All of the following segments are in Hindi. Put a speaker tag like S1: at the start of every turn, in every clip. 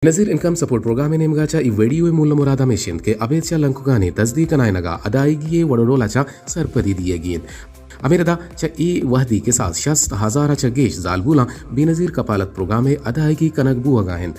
S1: नजीर इनकम सपोर्ट प्रोग्राम नेमगाच्या ई व्हिडिओ मूल मुरादा मेशिन के अबेच्या लंकुगाने तस्दीक नायनगा अदायगी वडोडोलाच्या सरपदी दिए गेन अमेरदा चा ई वहदी के साथ 60,000 चा गेश जालबुला बेनजीर कपालत प्रोग्राम अदायगी कनक बुआगाहें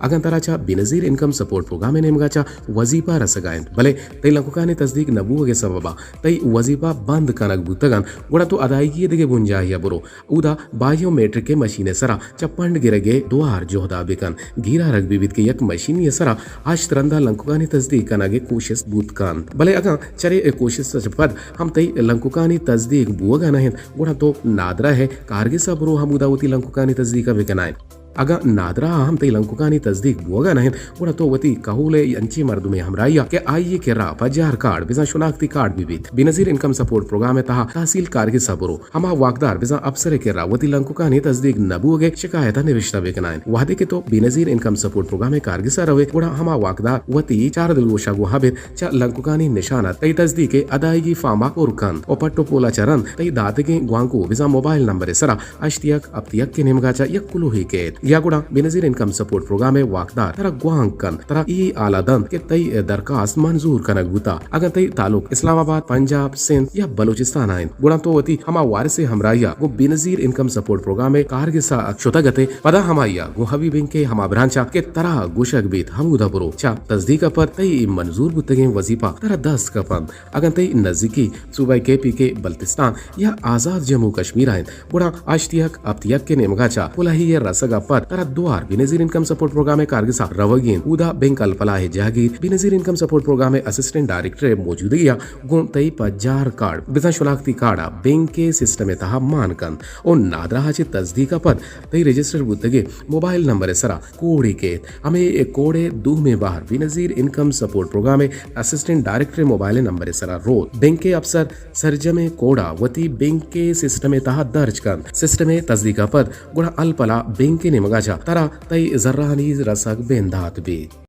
S1: अगंतराच्या बेनजीर इनकम सपोर्ट प्रोग्राम नेमगाच्या वजीफा रसगायन भले तई लंकुकाने तस्दीक नबुवगे सबबा तई वजीफा बंद कनक बुतगन गुड़ा तो अदायगी दिगे बुंजाहिया बुरो उदा बायोमेट्रिक के मशीने सरा चप्पंड गिरगे द्वार जोहदा बेकन गिरा रग विविध के यक मशीन ये सरा आज तरंदा लंकुकाने तस्दीक कनगे कोशिश बुतकान भले अगा चरे कोशिश सपद हम तई लंकुकाने तस्दीक बुवगा नहीं गुड़ा तो नादरा है कारगे सबरो हम उदावती लंकुकाने तस्दीक बेकनाय अगा नादरा हम तई लंकुकानी तस्दीक बुआगा नहीं उड़ा तो वती कहूले यंची मर्दुमे हमराइया के आइए के रा पजार कार्ड बिजा शुनाख्ती कार्ड बीबीत बेनजीर इनकम सपोर्ट प्रोग्राम में तहा तहसील कारगे सबरो हमा वाकदार बिजा अफसर के रा वती लंकुकानी तस्दीक नबुगे शिकायत निविष्टा बेकनाइन वादे के तो बेनजीर इनकम सपोर्ट प्रोग्राम में कारगे सरवे उड़ा हमा वाकदार वती चार दिलगोशा गुहाबित चा लंकुकानी निशाना तई तस्दीक अदायगी फामा उरकन ओ पट्टो पोला चरन तई दाते के ग्वांको बिजा मोबाइल नंबर सरा अश्तियक अब्तियक के निमगाचा यकुलो ही के यागुड़ा बेनजीर इनकम सपोर्ट प्रोग्राम में वाकदार तरा ग्वांग कन तरा ई आलादन के तई दरखास्त मंजूर कनक बुता अगर तई तालुक इस्लामाबाद पंजाब सिंध या बलूचिस्तान आइन गुड़ा तो वती हमा वारिसे हमराइया गो बेनजीर इनकम सपोर्ट प्रोग्राम में कारगे सा शुतगते पदा हमाइया गो हबी बैंक के हमा ब्रांचा के तरा गुशक बीत हमूदा बुरो चा तस्दीक पर तई मंजूर बुतगे वजीफा तरा 10 कपन अगर तई नजदीकी सूबाई के बल्तिस्तान या आजाद जम्मू कश्मीर आइन गुड़ा अश्तियक अब्तियक के नेमगाचा पुलाही रसगा पर तरा द्वार बेनजीर इनकम सपोर्ट प्रोग्राम में कारगिसा रवगीन उदा बैंक अल्पलाह जहागीर बेनजीर इनकम सपोर्ट प्रोग्राम में असिस्टेंट डायरेक्टर मौजूदगिया गुण तई पजार कार्ड बिजा शुनाख्ती कार्ड बैंक के सिस्टम में तहा मानकन और नादरा चे तस्दीक पर तई रजिस्टर बुतगे मोबाइल नंबर सरा कोड़े के हमें एक कोड़े दू में बाहर बेनजीर इनकम सपोर्ट प्रोग्राम में असिस्टेंट डायरेक्टर मोबाइल नंबर सरा रोड बैंक के अफसर सरजमे कोड़ा वती बैंक के सिस्टम में तहा दर्ज कन सिस्टम में तस्दीक पर गुड़ा अल्पला बैंक के निमगाचा तरा तई जर्रानी रसक बेंदात बे